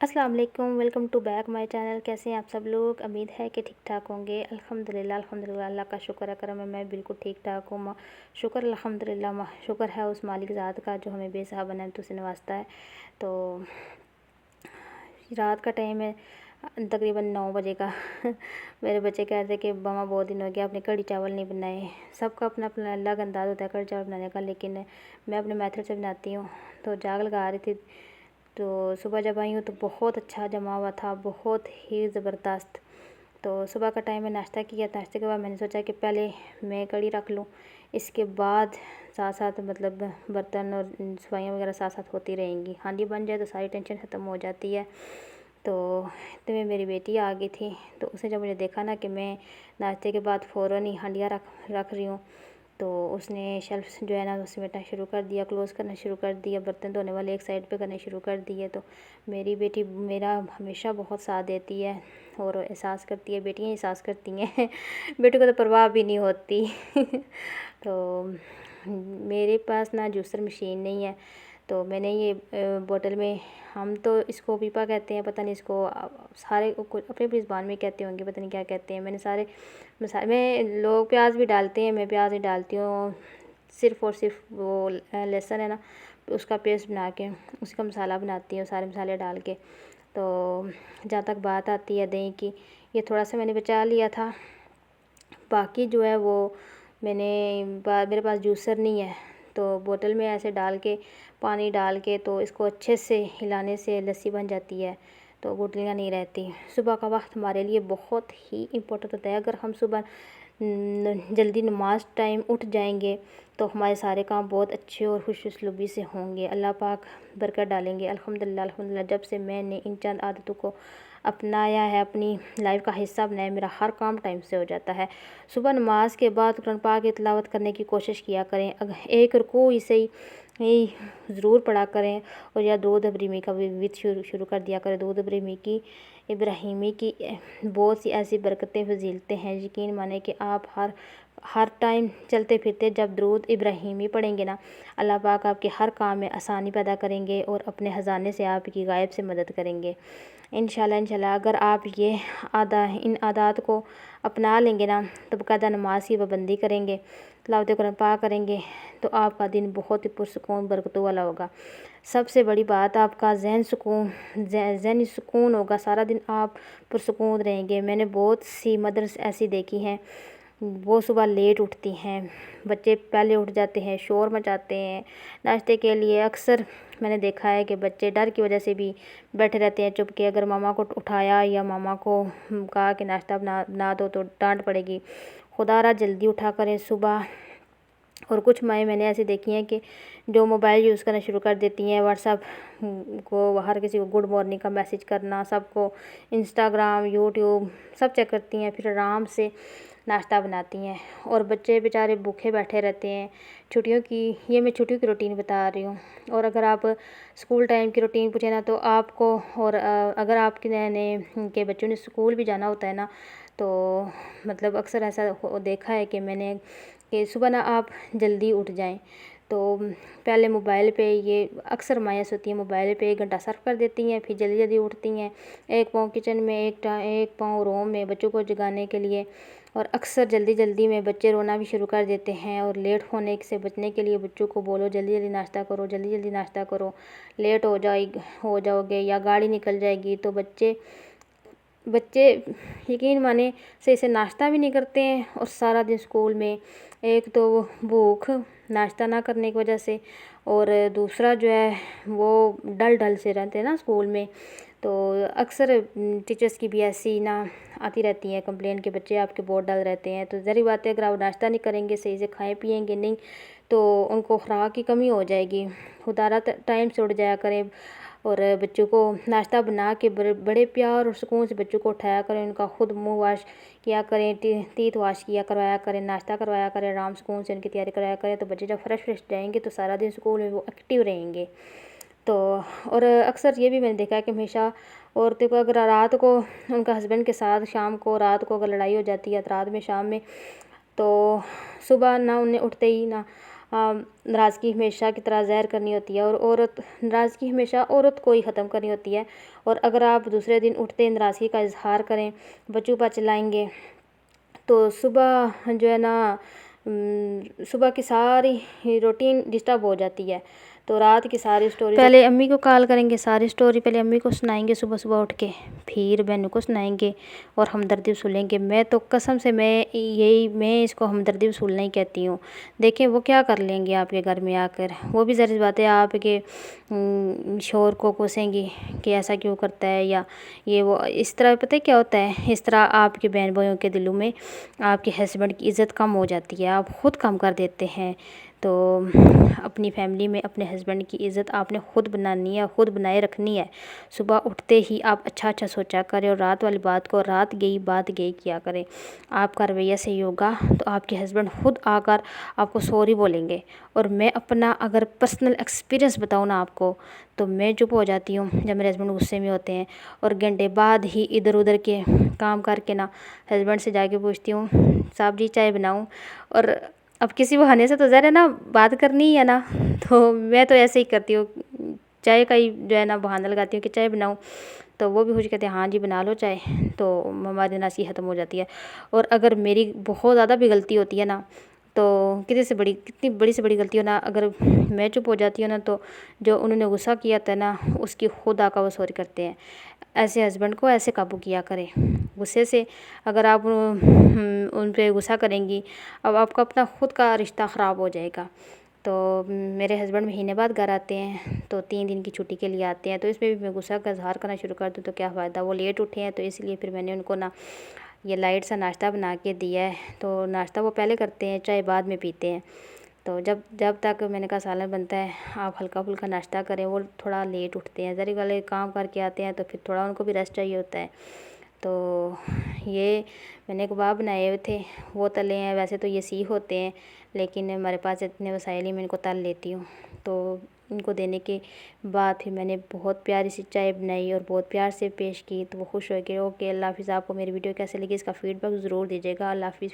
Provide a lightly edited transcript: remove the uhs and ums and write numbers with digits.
अस्सलाम वालेकुम, welcome to back my channel. कैसे हैं आप सब लोग? उम्मीद है कि ठीक ठाक होंगे। अल्हम्दुलिल्लाह अल्लाह का शुक्र है, करम है, मैं बिल्कुल ठीक ठाक हूँ। शुक्र अल्हम्दुलिल्लाह, शुक्र है उस मालिक ज़ात का जो हमें बेसहारा बनाए तो उसे नवाजता है। तो रात का टाइम है, तकरीबन 9 बजे का। मेरे बच्चे कह रहे थे कि मम्मा बहुत दिन हो गया आपने कढ़ी चावल नहीं बनाए। सबका अपना अपना अलग अंदाज़ होता है कढ़ी चावल बनाने का, लेकिन मैं अपने मेथड से बनाती हूँ। तो जाग लगा रही थी, तो सुबह जब आई हूँ तो बहुत अच्छा जमा हुआ था, बहुत ही ज़बरदस्त। तो सुबह का टाइम में नाश्ता किया, नाश्ते के बाद मैंने सोचा कि पहले मैं कढ़ी रख लूँ, इसके बाद साथ साथ मतलब बर्तन और सफाइयाँ वगैरह साथ साथ होती रहेंगी। हांडी बन जाए तो सारी टेंशन ख़त्म हो जाती है। तो इतने में मेरी बेटी आ गई थी, तो उसने जब मुझे देखा ना कि मैं नाश्ते के बाद फ़ौरन ही हांडियाँ रख रही हूँ, तो उसने शेल्फ जो है ना समेटना शुरू कर दिया, क्लोज़ करना शुरू कर दिया, बर्तन धोने वाले एक साइड पे करने शुरू कर दिए। तो मेरी बेटी मेरा हमेशा बहुत साथ देती है और एहसास करती है, बेटियाँ एहसास करती हैं। बेटी को तो परवाह भी नहीं होती। तो मेरे पास ना जूसर मशीन नहीं है, तो मैंने ये बोतल में, हम तो इसको पीपा कहते हैं, पता नहीं इसको सारे अपनी अपनी ज़बान में कहते होंगे, पता नहीं क्या कहते हैं। मैंने सारे मसाले में, लोग प्याज भी डालते हैं, मैं प्याज नहीं डालती हूँ, सिर्फ़ और सिर्फ वो लहसुन है ना, उसका पेस्ट बना के उसी का मसाला बनाती हूँ, सारे मसाले डाल के। तो जहाँ तक बात आती है दही की, ये थोड़ा सा मैंने बचा लिया था, बाकी जो है वो मेरे पास जूसर नहीं है, तो बोतल में ऐसे डाल के पानी डाल के तो इसको अच्छे से हिलाने से लस्सी बन जाती है, तो गुठलियाँ नहीं रहती। सुबह का वक्त हमारे लिए बहुत ही इम्पोर्टेंट होता है। अगर हम सुबह जल्दी नमाज टाइम उठ जाएंगे तो हमारे सारे काम बहुत अच्छे और खुश उसलूबी से होंगे, अल्लाह पाक बरकत डालेंगे। अल्हम्दुलिल्लाह जब से मैंने इन चंद आदतों को अपनाया है, अपनी लाइफ का हिस्सा बनाया, मेरा हर काम टाइम से हो जाता है। सुबह नमाज के बाद कुरान पाक की तिलावत करने की कोशिश किया करें, अगर एक रुकू ही सही ज़रूर पढ़ा करें, और या दूध इब्राहिमी का विद शुरू कर दिया करें। दूध इब्राहिमी की बहुत सी ऐसी बरकतें फजीलतें हैं, यकीन माने कि आप हर टाइम चलते फिरते जब दरूद इब्राहिमी पढ़ेंगे ना, अल्लाह पाक आपके हर काम में आसानी पैदा करेंगे और अपने ख़जाने से आपकी गायब से मदद करेंगे। इंशाल्लाह अगर आप इन आदात को अपना लेंगे ना, तो बाकायदा नमाज की पाबंदी करेंगे, तिलावत कुरान पाक करेंगे, तो आपका दिन बहुत ही पुरसुकून बरकतों वाला होगा। सबसे बड़ी बात, आपका जहनी सुकून होगा, सारा दिन आप पुरसुकून रहेंगे। मैंने बहुत सी मदर्स ऐसी देखी हैं, वो सुबह लेट उठती हैं, बच्चे पहले उठ जाते हैं, शोर मचाते हैं नाश्ते के लिए। अक्सर मैंने देखा है कि बच्चे डर की वजह से भी बैठे रहते हैं चुप के, अगर मामा को उठाया या मामा को कहा कि नाश्ता बना दो तो डांट पड़ेगी। खुदारा जल्दी उठा करें सुबह। और कुछ माएँ मैंने ऐसी देखी हैं कि जो मोबाइल यूज़ करना शुरू कर देती हैं, व्हाट्सअप को हर किसी को गुड मॉर्निंग का मैसेज करना, सबको इंस्टाग्राम यूट्यूब सब चेक करती हैं, फिर आराम से नाश्ता बनाती हैं, और बच्चे बेचारे भूखे बैठे रहते हैं। ये मैं छुट्टियों की रूटीन बता रही हूँ। और अगर आप स्कूल टाइम की रूटीन पूछे ना, तो आपको, और अगर आपके नए के बच्चों ने स्कूल भी जाना होता है ना, तो मतलब अक्सर ऐसा देखा है कि मैंने कि सुबह ना आप जल्दी उठ जाएं, तो पहले मोबाइल पे, ये अक्सर माएँ होती हैं, मोबाइल पे 1 घंटा सर्फ कर देती हैं, फिर जल्दी जल्दी उठती हैं, एक पाँव किचन में, एक पाँव रूम में बच्चों को जगाने के लिए। और अक्सर जल्दी जल्दी में बच्चे रोना भी शुरू कर देते हैं, और लेट होने से बचने के लिए बच्चों को बोलो जल्दी जल्दी नाश्ता करो, जल्दी जल्दी नाश्ता करो, लेट हो जाओगे या गाड़ी निकल जाएगी। तो बच्चे यकीन माने सही से नाश्ता भी नहीं करते हैं, और सारा दिन स्कूल में एक तो भूख नाश्ता ना करने की वजह से, और दूसरा जो है वो डल से रहते हैं ना स्कूल में। तो अक्सर टीचर्स की भी ऐसी ना आती रहती हैं कंप्लेन के बच्चे आपके बहुत डल रहते हैं। तो ज़रूरी बात है, अगर आप नाश्ता नहीं करेंगे, सही से खाएं पिएंगे नहीं, तो उनको खुराक की कमी हो जाएगी। खुदारा टाइम से उठ जाया करें, और बच्चों को नाश्ता बना के बड़े प्यार और सुकून से बच्चों को उठाया करें, उनका खुद मुंह वाश किया करें, टीथ वाश करवाया करें, नाश्ता करवाया करें, आराम सुकून से उनकी तैयारी कराया करें। तो बच्चे जब फ्रेश जाएंगे तो सारा दिन स्कूल में वो एक्टिव रहेंगे। तो और अक्सर ये भी मैंने देखा है कि हमेशा औरतों को, अगर रात को उनका हस्बैंड के साथ शाम को रात को अगर लड़ाई हो जाती है, रात में शाम में, तो सुबह ना उन्हें उठते ही ना नाराज़गी हमेशा की तरह ज़ाहिर करनी होती है, और नाराज़गी हमेशा औरत को ही ख़त्म करनी होती है। और अगर आप दूसरे दिन उठते नाराज़गी का इज़हार करें, बच्चों पर चिल्लाएँगे, तो सुबह जो है ना सुबह की सारी रूटीन डिस्टर्ब हो जाती है। तो रात की सारी स्टोरी पहले अम्मी को कॉल करेंगे, सारी स्टोरी पहले अम्मी को सुनाएंगे सुबह सुबह उठ के, फिर बहनों को सुनाएंगे और हमदर्दी वसूलेंगे। मैं तो कसम से मैं इसको हमदर्दी वसूलना ही कहती हूँ। देखें वो क्या कर लेंगे आपके घर में आकर, वो भी ज़ाहिर बात है आपके शोहर को कोसेंगी कि ऐसा क्यों करता है, या ये वो इस तरह। पता है क्या होता है, इस तरह आपके बहन भाइयों के दिलों में आपके हस्बैंड की इज़्ज़त कम हो जाती है, आप ख़ुद कम कर देते हैं। तो अपनी फैमिली में अपने हस्बैंड की इज़्ज़त आपने ख़ुद बनानी है, ख़ुद बनाए रखनी है। सुबह उठते ही आप अच्छा अच्छा सोचा करें और रात वाली बात को रात गई बात गई किया करें। आपका रवैया सही होगा तो आपके हस्बैंड ख़ुद आकर आपको सॉरी बोलेंगे। और मैं अपना अगर पर्सनल एक्सपीरियंस बताऊँ ना आपको, तो मैं चुप हो जाती हूँ जब मेरे हस्बैंड गुस्से में होते हैं, और घंटे बाद ही इधर उधर के काम करके ना हस्बैंड से जाके पूछती हूँ, साहब जी चाय बनाऊँ। और अब किसी बहाने से तो ज़रा ना बात करनी ही है ना, तो मैं तो ऐसे ही करती हूँ, चाय का ही जो है ना बहाना लगाती हूँ कि चाय बनाऊँ। तो वो भी खुश कहते हैं हाँ जी बना लो चाय, तो हमारी नासी ख़त्म हो जाती है। और अगर मेरी बहुत ज़्यादा भी गलती होती है ना, तो कितनी बड़ी से बड़ी गलती हो ना, अगर मैं चुप हो जाती हूँ ना, तो जो उन्होंने गुस्सा किया था ना उसकी खुद आका वो सॉरी करते हैं। ऐसे हस्बैंड को ऐसे काबू किया करें। गुस्से से अगर आप उन पे गुस्सा करेंगी, अब आपका अपना ख़ुद का रिश्ता ख़राब हो जाएगा। तो मेरे हस्बैंड महीने बाद घर आते हैं, तो 3 दिन की छुट्टी के लिए आते हैं, तो इसमें भी मैं गुस्सा का इज़हार करना शुरू कर दूँ तो क्या फ़ायदा। वो लेट उठे हैं तो इसलिए फिर मैंने उनको ना ये लाइट सा नाश्ता बना के दिया है। तो नाश्ता वो पहले करते हैं, चाय बाद में पीते हैं। तो जब जब तक मैंने कहा सालन बनता है आप हल्का फुल्का नाश्ता करें। वो थोड़ा लेट उठते हैं, ज़री वाले काम करके आते हैं, तो फिर थोड़ा उनको भी रेस्ट चाहिए होता है। तो ये मैंने कबाब बनाए हुए थे, वो तले हैं। वैसे तो ये सीख होते हैं, लेकिन हमारे पास इतने वसाइल ही मैं इनको तल लेती हूँ। तो इनको देने के बाद फिर मैंने बहुत प्यारी सी चाय बनाई और बहुत प्यार से पेश की, तो वो खुश हो गए। ओके, अल्लाह हाफ़िज़। आपको मेरी वीडियो कैसे लगी इसका फ़ीडबैक ज़रूर दीजिएगा। अल्लाह हाफ़िज़।